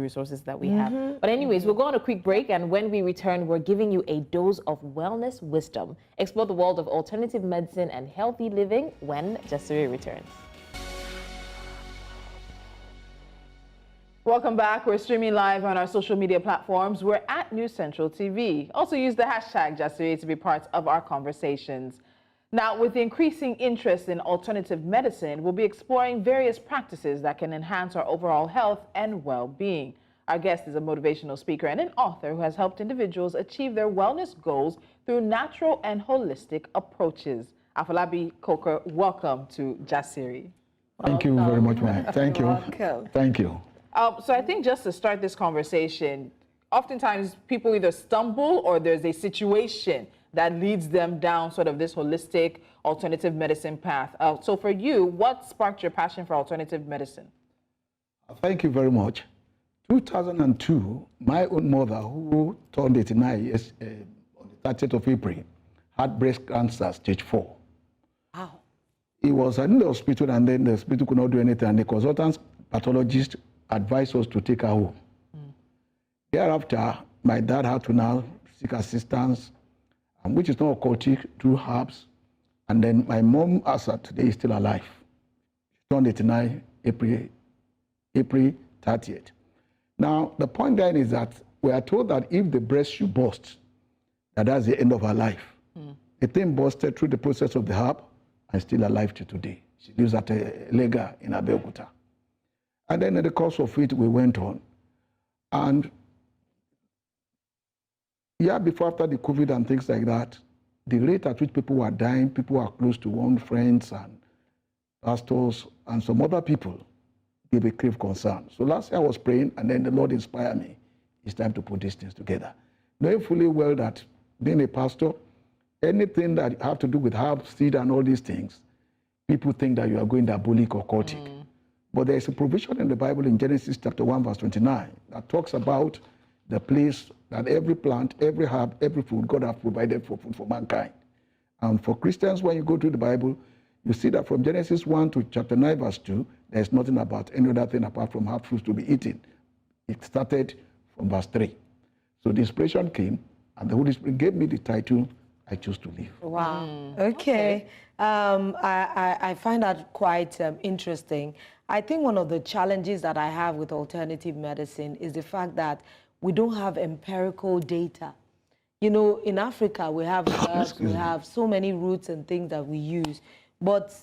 resources that we have. But anyways, we'll go on a quick break, and when we return, we're giving you a dose of wellness wisdom. Explore the world of alternative medicine and healthy living when Jasiri returns. Welcome back. We're streaming live on our social media platforms. We're at News Central TV. Also use the hashtag Jasiri to be part of our conversations. Now, with the increasing interest in alternative medicine, we'll be exploring various practices that can enhance our overall health and well-being. Our guest is a motivational speaker and an author who has helped individuals achieve their wellness goals through natural and holistic approaches. Afolabi Coker, welcome to Jasiri. Thank you very much, ma'am. Thank you. Welcome. Thank you. So I think just to start this conversation, oftentimes people either stumble or there's a situation that leads them down sort of this holistic alternative medicine path. So for you, what sparked your passion for alternative medicine? Thank you very much. 2002, my own mother, who turned 89 years on the 30th of April, had breast cancer, stage 4. Wow. He was in the hospital, and then the hospital could not do anything, and the consultant pathologist advised us to take her home. Thereafter, my dad had to now seek assistance, which is not occultic, through herbs. And then my mom, as of today, is still alive. She turned 89 April 30th. Now, the point then is that we are told that if the breast should burst, that's the end of her life. The thing busted through the process of the herb and still alive to today. She lives at a Lega in Abeokuta. And then in the course of it, we went on. And yeah, before, after the COVID and things like that, the rate at which people were dying, people were close to one, friends and pastors and some other people, gave a grave concern. So last year I was praying, and then the Lord inspired me. It's time to put these things together. Knowing fully well that being a pastor, anything that have to do with herb, seed, and all these things, people think that you are going diabolic or cultic. But there is a provision in the Bible in Genesis chapter 1, verse 29, that talks about the place that every plant, every herb, every food, God has provided for food for mankind. And for Christians, when you go through the Bible, you see that from Genesis 1 to chapter 9, verse 2, there's nothing about any other thing apart from herb fruits to be eaten. It started from verse 3. So the inspiration came, and the Holy Spirit gave me the title, I Choose to Live. Wow. Okay. I find that quite interesting. I think one of the challenges that I have with alternative medicine is the fact that we don't have empirical data. You know, in Africa, we have herbs, we have so many roots and things that we use, but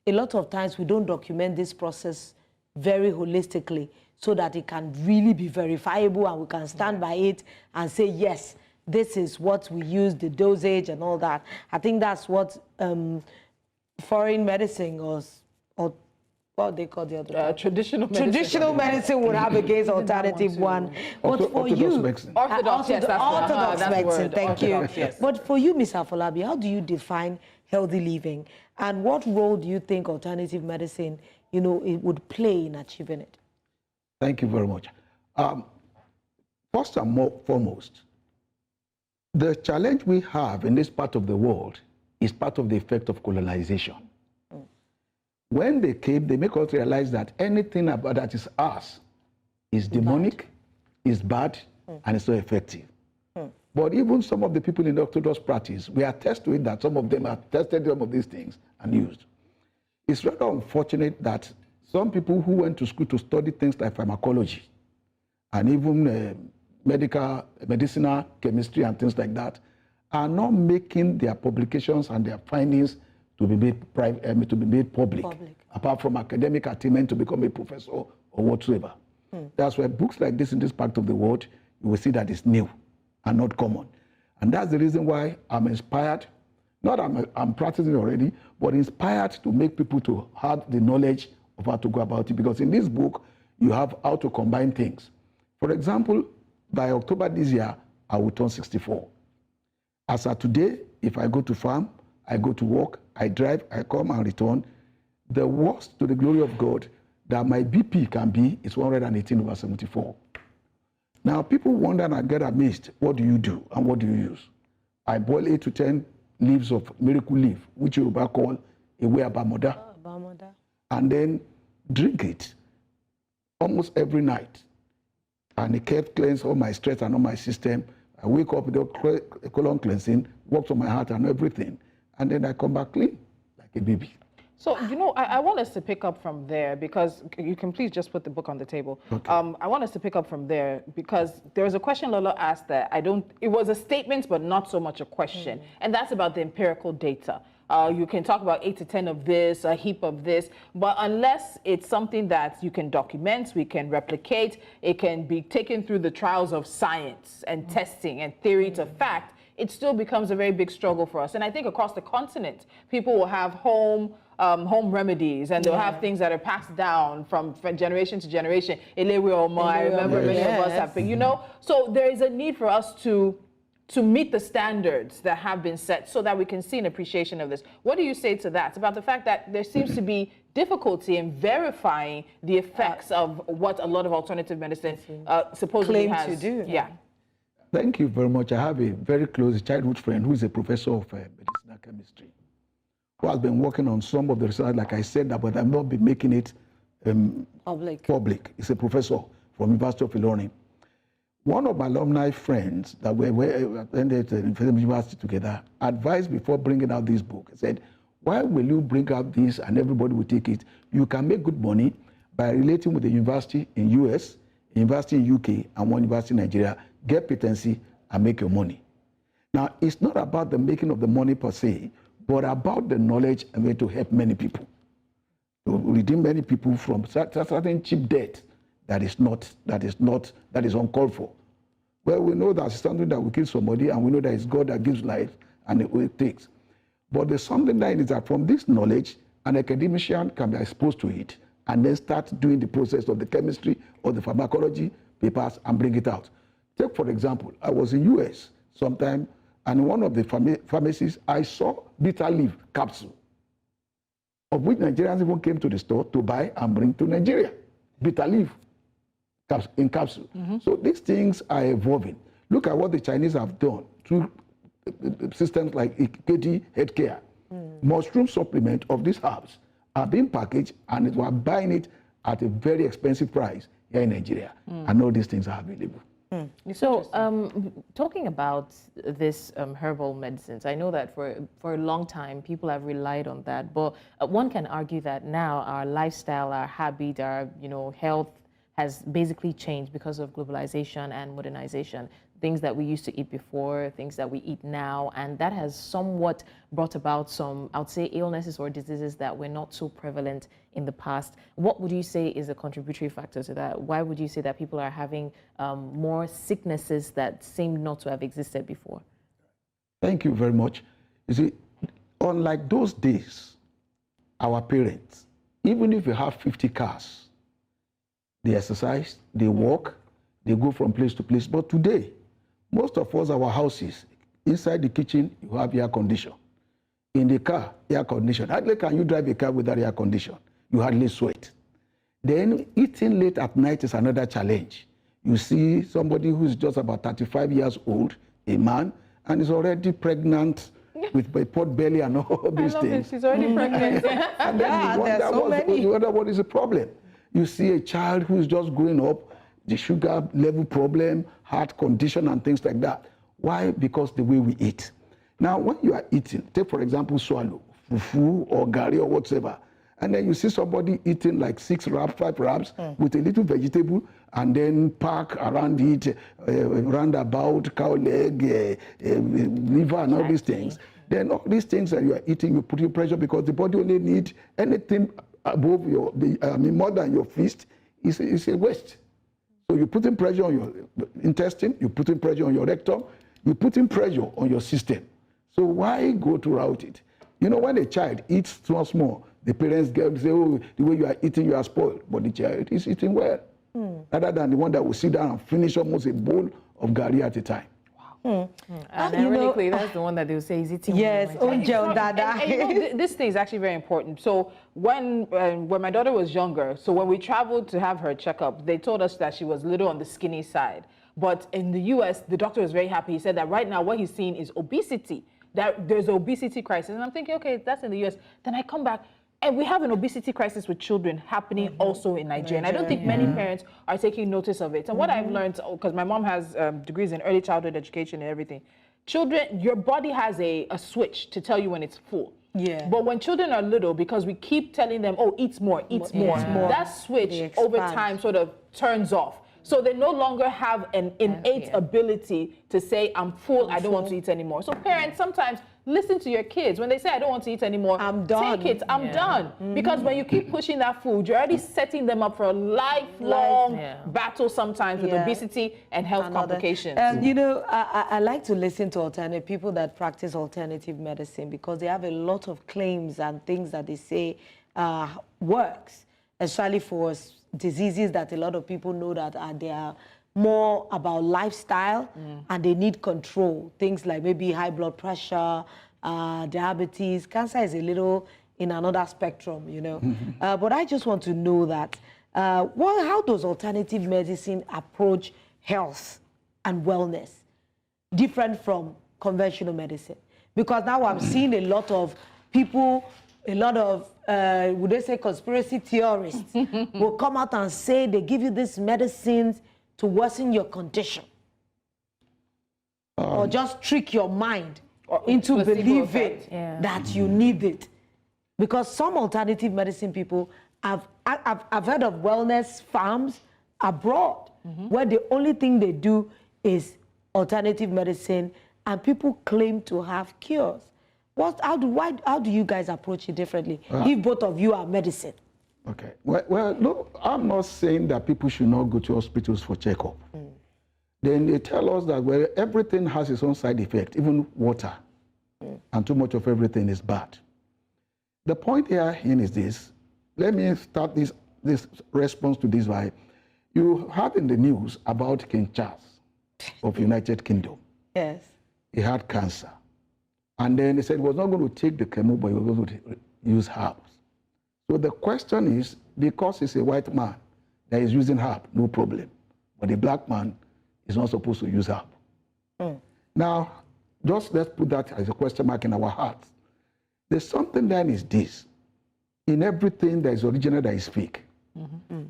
a lot of times we don't document this process very holistically so that it can really be verifiable and we can stand by it and say, yes, this is what we use, the dosage and all that. I think that's what foreign medicine or what they call the other traditional medicine. Traditional medicine would have against alternative one. But for you, orthodox, yes, orthodox medicine, thank you. Yes. But for you, Ms. Afolabi, how do you define healthy living? And what role do you think alternative medicine, you know, it would play in achieving it? Thank you very much. First and foremost, the challenge we have in this part of the world is part of the effect of colonization. When they came, they make us realize that anything about that is us is demonic, is bad, and it's not effective. But even some of the people in the Orthodox practice, we attest to it that some of them have tested some of these things and used. It's rather unfortunate that some people who went to school to study things like pharmacology and even medicinal chemistry and things like that are not making their publications and their findings to be made public, apart from academic attainment to become a professor or whatsoever. That's why books like this in this part of the world, you will see that it's new and not common. And that's the reason why I'm inspired, not I'm practicing already, but inspired to make people to have the knowledge of how to go about it. Because in this book, you have how to combine things. For example, by October this year, I will turn 64. As of today, if I go to farm, I go to work, I drive, I come and return, the worst to the glory of God that my BP can be is 118/74. Now, people wonder and get amazed, what do you do and what do you use? I boil 8 to 10 leaves of miracle leaf, which you will call Ewe Abamoda, and then drink it almost every night. and it kept cleanse all my stress and all my system. I wake up with a colon cleansing, works on my heart and everything, and then I come back clean, like a baby. So, you know, I want us to pick up from there, because you can please just put the book on the table. Okay. I want us to pick up from there, because there was a question Lolo asked that it was a statement, but not so much a question. And that's about the empirical data. You can talk about 8 to 10 of this, a heap of this, but unless it's something that you can document, we can replicate, it can be taken through the trials of science and testing and theory to fact, it still becomes a very big struggle for us. And I think across the continent, people will have home remedies, and they'll have things that are passed down from generation to generation. I remember many of us have, you know. So there is a need for us to meet the standards that have been set so that we can see an appreciation of this. What do you say to that? It's about the fact that there seems to be difficulty in verifying the effects of what a lot of alternative medicine supposedly claim has. to do. Yeah. Thank you very much. I have a very close childhood friend who is a professor of medicinal chemistry, who has been working on some of the research, like I said, but I've not been making it public. He's a professor from University of Ilorin. One of my alumni friends that we attended the university together advised before bringing out this book. He said, why will you bring out this and everybody will take it? You can make good money by relating with the university in US, university in UK, and one university in Nigeria, get patency and make your money. Now, it's not about the making of the money per se, but about the knowledge and way to help many people, to redeem many people from certain cheap debt that is uncalled for. Well, we know that it's something that will kill somebody, and we know that it's God that gives life and it takes. But there's something that is that from this knowledge, an academician can be exposed to it and then start doing the process of the chemistry or the pharmacology papers and bring it out. Take, for example, I was in US sometime, and in one of the pharmacies, I saw bitter leaf capsule, of which Nigerians even came to the store to buy and bring to Nigeria. Bitter leaf in capsule. So these things are evolving. Look at what the Chinese have done through systems like KD Healthcare. Mushroom supplement of these herbs are being packaged, and we are buying it at a very expensive price here in Nigeria. And all these things are available. So, talking about this herbal medicines, I know that for a long time people have relied on that, but one can argue that now our lifestyle, our habit, our health has basically changed because of globalization and modernization. Things that we used to eat before, things that we eat now, and that has somewhat brought about some, I would say, illnesses or diseases that were not so prevalent in the past. What would you say is a contributory factor to that? Why would you say that people are having more sicknesses that seem not to have existed before? Thank you very much. You see, unlike those days, our parents, even if you have 50 cars, they exercise, they walk, they go from place to place. But today, most of us, our houses, inside the kitchen, you have air condition. In the car, air condition. Hardly can you drive a car without air condition. You hardly sweat. Then eating late at night is another challenge. You see somebody who's just about 35 years old, a man, and is already pregnant with a pot belly and all these things. She's already pregnant. And then you wonder what is the problem. You see a child who's just growing up, the sugar level problem, heart condition, and things like that. Why? Because the way we eat. Now, when you are eating, take for example swallow, fufu or gari or whatever, and then you see somebody eating like 6 wraps, 5 wraps with a little vegetable, and then pack around it, roundabout, cow leg, liver, and all these things. Then all these things that you are eating, you put in pressure because the body only needs anything above more than your fist is a waste. So you put in pressure on your intestine, you put in pressure on your rectum, you put in pressure on your system. So why go to route it? You know, when a child eats small, the parents say, oh, the way you are eating, you are spoiled. But the child is eating well, rather than the one that will sit down and finish almost a bowl of gari at a time. And ironically, that's the one that they will say is eating. Yes, this thing is actually very important. So when my daughter was younger, so when we traveled to have her checkup, they told us that she was a little on the skinny side. But in the US, the doctor was very happy. He said that right now what he's seeing is obesity, that there's an obesity crisis. And I'm thinking, okay, that's in the US. Then I come back, And we have an obesity crisis with children happening also in Nigeria. And I don't think many parents are taking notice of it. And what I've learned, because my mom has degrees in early childhood education and everything, children, your body has a switch to tell you when it's full. Yeah. But when children are little, because we keep telling them, oh, eat more, that switch over time sort of turns off. So they no longer have an innate ability to say, I'm full, I don't want to eat anymore. So parents, sometimes listen to your kids. When they say, I don't want to eat anymore, I'm done. Take it, I'm done. Because when you keep pushing that food, you're already setting them up for a lifelong battle sometimes with obesity and health complications. You know, I like to listen to alternative people that practice alternative medicine because they have a lot of claims and things that they say works, especially for diseases that a lot of people know that they are more about lifestyle and they need control. Things like maybe high blood pressure, diabetes. Cancer is a little in another spectrum, you know. But I just want to know that, how does alternative medicine approach health and wellness different from conventional medicine? Because now I'm seeing a lot of people, a lot of, would they say conspiracy theorists, will come out and say they give you these medicines to worsen your condition. Or just trick your mind into believing that you need it. Because some alternative medicine people, I've heard of wellness farms abroad, where the only thing they do is alternative medicine, and people claim to have cures. How do you guys approach it differently if both of you are medicine? Okay. Well, no, I'm not saying that people should not go to hospitals for checkup. Then they tell us that everything has its own side effect, even water, and too much of everything is bad. The point here is this. Let me start this response to this by, you heard in the news about King Charles of United Kingdom. Yes. He had cancer. And then they said he was not going to take the chemo, but he was going to use herbs. So the question is, because he's a white man that is using herb, no problem. But the black man is not supposed to use herb. Now, just let's put that as a question mark in our hearts. There's something then is this. In everything that is original, there is fake.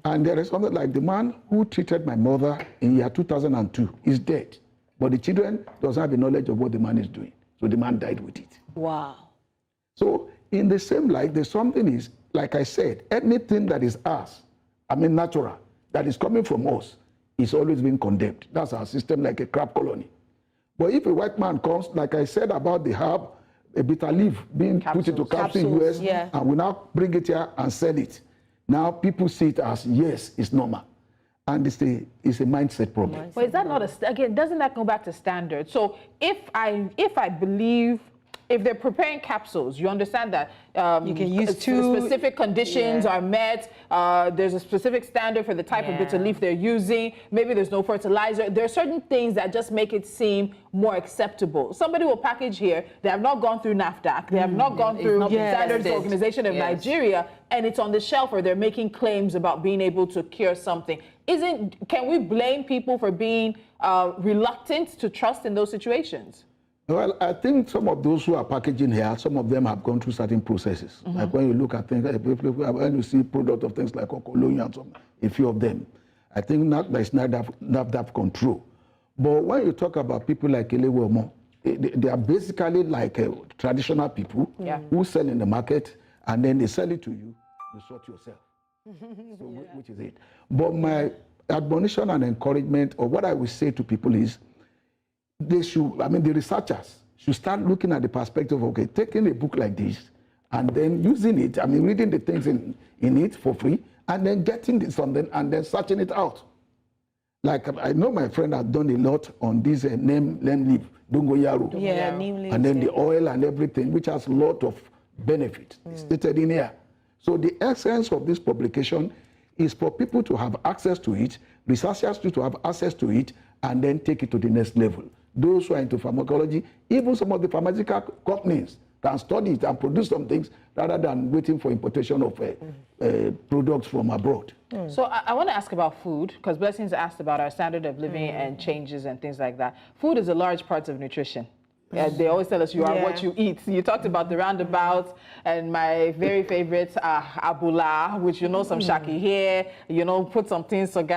And there is something like the man who treated my mother in year 2002 is dead. But the children doesn't have the knowledge of what the man is doing. So the man died with it. Wow. So in the same light, there's something is, like I said, anything that is us, natural, that is coming from us, is always being condemned. That's our system, like a crab colony. But if a white man comes, like I said about the herb, a bitter leaf being put into capsules in US, and we now bring it here and sell it. Now people see it as, yes, it's normal. And it's a mindset problem. But is that not again, doesn't that go back to standards? So if I believe, if they're preparing capsules, you understand that you can use specific conditions are met. There's a specific standard for the type of bitter leaf they're using. Maybe there's no fertilizer. There are certain things that just make it seem more acceptable. Somebody will package here. They have not gone through NAFDAC. They have not gone through Standards Organization of Nigeria, and it's on the shelf where they're making claims about being able to cure something. Can we blame people for being reluctant to trust in those situations? Well, I think some of those who are packaging here, some of them have gone through certain processes. Like when you look at things, when you see product of things like Okolonia and a few of them, I think there's not that control. But when you talk about people like Elewomo, they are basically like traditional people who sell in the market, and then they sell it to you, you sort yourself. So which is it. But my admonition and encouragement, or what I will say to people is, they should, the researchers should start looking at the perspective of, okay, taking a book like this and then using it, reading the things in it for free, and then getting something and then searching it out. Like, I know my friend has done a lot on this neem leaf, dongoyaro. Yeah, neem leaf. And then the oil and everything, which has a lot of benefit stated in here. So the essence of this publication is for people to have access to it, researchers to have access to it, and then take it to the next level. Those who are into pharmacology, even some of the pharmaceutical companies can study it and produce some things rather than waiting for importation of products from abroad. So I want to ask about food, because Blessings asked about our standard of living and changes and things like that. Food is a large part of nutrition. They always tell us you are what you eat. You talked about the roundabout and my very favorite abula, which some shaki here, put some things together.